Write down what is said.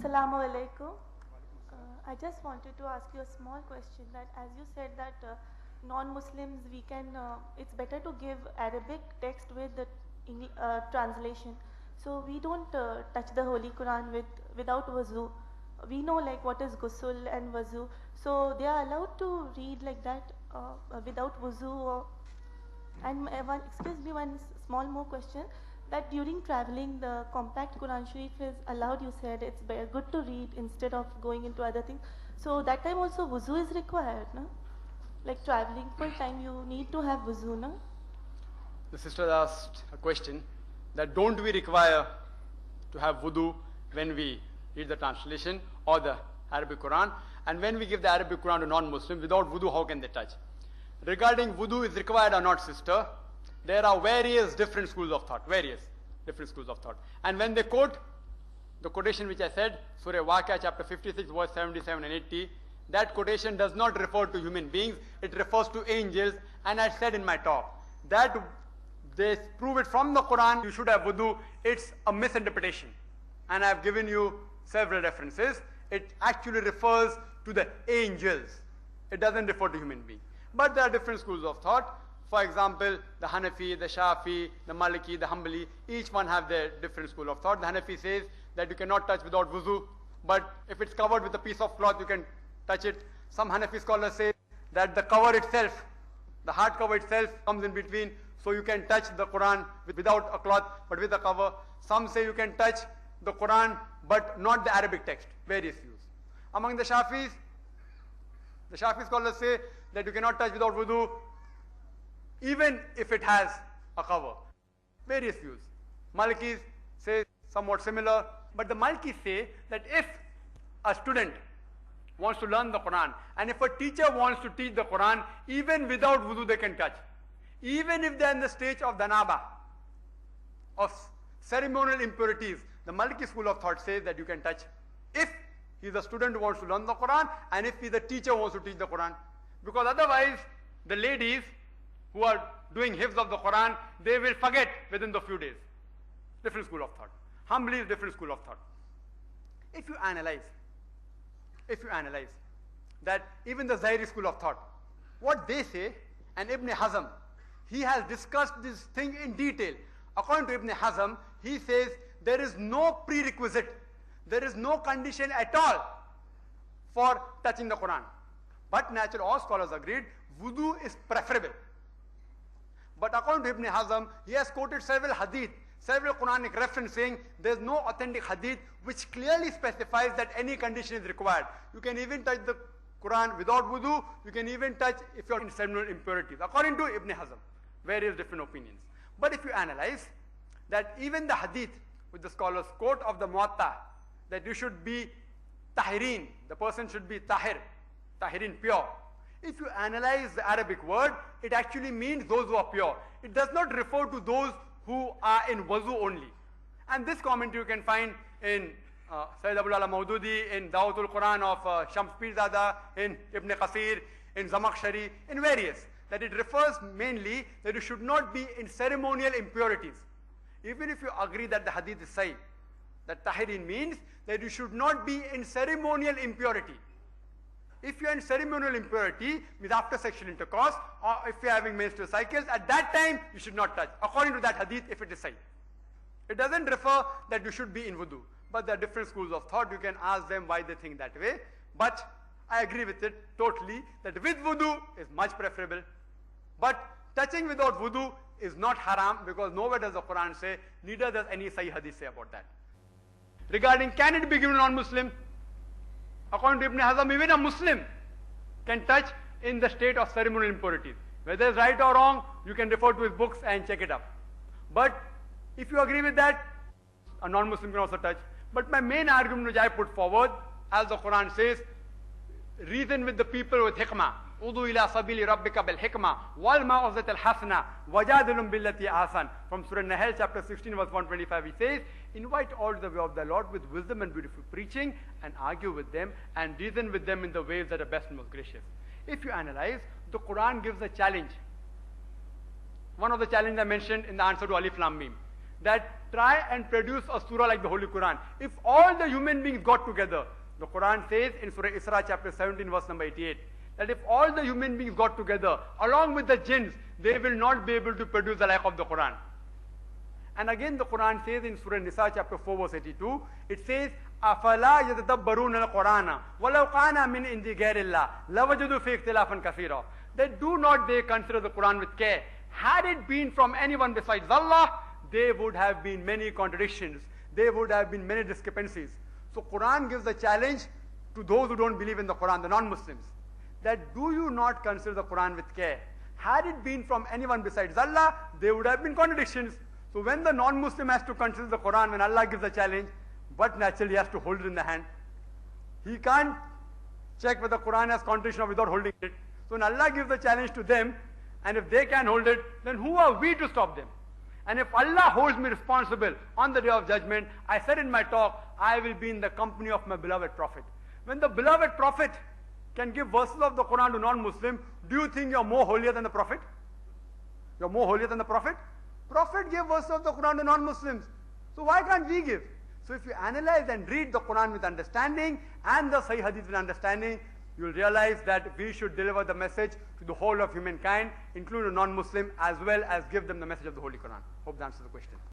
Assalamu alaikum. I just wanted to ask you a small question that as you said that non-Muslims it's better to give Arabic text with the translation. So we don't touch the Holy Quran without wuzu. We know like what is ghusl and wuzu. So they are allowed to read like that without wuzu. Excuse me, one small more question. That during traveling, the compact Quran Sharif is allowed, you said it's good to read instead of going into other things. So that time also wuzu is required, no? Like traveling full time, you need to have wuzu, no? The sister asked a question that don't we require to have wudu when we read the translation or the Arabic Quran, and when we give the Arabic Quran to non-Muslims, without wudu, how can they touch? Regarding wudu is required or not, sister, there are various different schools of thought, And when they quote the quotation which I said, Surah Waqiah chapter 56 verse 77 and 80, that quotation does not refer to human beings, it refers to angels. And I said in my talk that they prove it from the Quran, you should have wudu, it's a misinterpretation. And I have given you several references. It actually refers to the angels. It doesn't refer to human beings. But there are different schools of thought. For example, the Hanafi, the Shafi, the Maliki, the Hanbali, each one have their different school of thought. The Hanafi says that you cannot touch without wuzu, but if it's covered with a piece of cloth, you can touch it. Some Hanafi scholars say that the cover itself, the hard cover itself comes in between, so you can touch the Quran without a cloth, but with a cover. Some say you can touch the Quran, but not the Arabic text, various views. Among the Shafi scholars say that you cannot touch without wudu, even if it has a cover. Various views. Malikis say somewhat similar, but the Malikis say that if a student wants to learn the Quran, and if a teacher wants to teach the Quran, even without wudu they can touch. Even if they are in the stage of danaba, of ceremonial impurities, the Maliki school of thought says that you can touch if he is a student who wants to learn the Quran, and if he is a teacher who wants to teach the Quran. Because otherwise, the ladies who are doing hifz of the Quran, they will forget within the few days. Different school of thought. Humbly is different school of thought. If you analyze that even the Zahiri school of thought, what they say, and Ibn Hazm, he has discussed this thing in detail. According to Ibn Hazm, he says there is no prerequisite, there is no condition at all for touching the Quran. But naturally, all scholars agreed, wudu is preferable. But according to Ibn Hazm, he has quoted several hadith, several Quranic references saying there is no authentic hadith which clearly specifies that any condition is required. You can even touch the Quran without wudu, you can even touch if you are in ceremonial impurities. According to Ibn Hazm, various different opinions. But if you analyze that even the hadith which the scholars quote of the Muwatta, that you should be tahirin, the person should be tahirin, pure. If you analyze the Arabic word, it actually means those who are pure. It does not refer to those who are in wuzu only. And this commentary you can find in Sayyid Abul Ala Maududi, in Dawatul Quran of Shams Pirzada, in Ibn Qasir, in Zamakhshari, in various. That it refers mainly that you should not be in ceremonial impurities. Even if you agree that the hadith is sahih, that tahirin means that you should not be in ceremonial impurity. If you are in ceremonial impurity, means after sexual intercourse, or if you are having menstrual cycles, at that time you should not touch, according to that hadith, if it is sahih. It doesn't refer that you should be in wudu. But there are different schools of thought. You can ask them why they think that way. But I agree with it totally, that with wudu is much preferable. But touching without wudu is not haram, because nowhere does the Quran say, neither does any sahih hadith say about that. Regarding can it be given to non-Muslim? According to Ibn Hazm, even a Muslim can touch in the state of ceremonial impurities. Whether it's right or wrong, you can refer to his books and check it up. But if you agree with that, a non-Muslim can also touch. But my main argument which I put forward, as the Quran says, reason with the people with hikmah. Udu ila sabili rabbika bil hikmah wal ma'uzat al hasana wajadilum billati ahsan. From Surah Nahl chapter 16 verse 125 he says, invite all to the way of the Lord with wisdom and beautiful preaching, and argue with them and reason with them in the ways that are best and most gracious. If you analyze, the Quran gives a challenge. One of the challenges I mentioned in the answer to Alif Lam Mim, that try and produce a surah like the Holy Quran. If all the human beings got together, the Quran says in Surah Isra chapter 17 verse number 88, that if all the human beings got together, along with the jinns, they will not be able to produce the like of the Quran. And again the Quran says in Surah Nisa chapter 4 verse 82, it says, أَفَلَا يَتَدَبَّرُونَ الْقُرْآنَ وَلَوْ كَانَ مِنْ عِنْدِ غَيْرِ اللَّهِ لَوَجَدُوا فِيهِ اخْتِلَافًا كَثِيرًا. That do not they consider the Quran with care. Had it been from anyone besides Allah, there would have been many contradictions. There would have been many discrepancies. So Quran gives the challenge to those who don't believe in the Quran, the non-Muslims, that do you not consider the Quran with care? Had it been from anyone besides Allah, there would have been contradictions. So when the non-Muslim has to consider the Quran, when Allah gives the challenge, but naturally he has to hold it in the hand. He can't check whether the Quran has contradiction or without holding it. So when Allah gives the challenge to them, and if they can hold it, then who are we to stop them? And if Allah holds me responsible on the day of judgment, I said in my talk, I will be in the company of my beloved Prophet. When the beloved Prophet can give verses of the Quran to non-Muslim, do you think you're more holier than the Prophet? You're more holier than the Prophet? Prophet gave verses of the Quran to non-Muslims. So why can't we give? So if you analyze and read the Quran with understanding and the Sahih Hadith with understanding, you will realize that we should deliver the message to the whole of humankind, including non-Muslim, as well as give them the message of the Holy Quran. Hope that answers the question.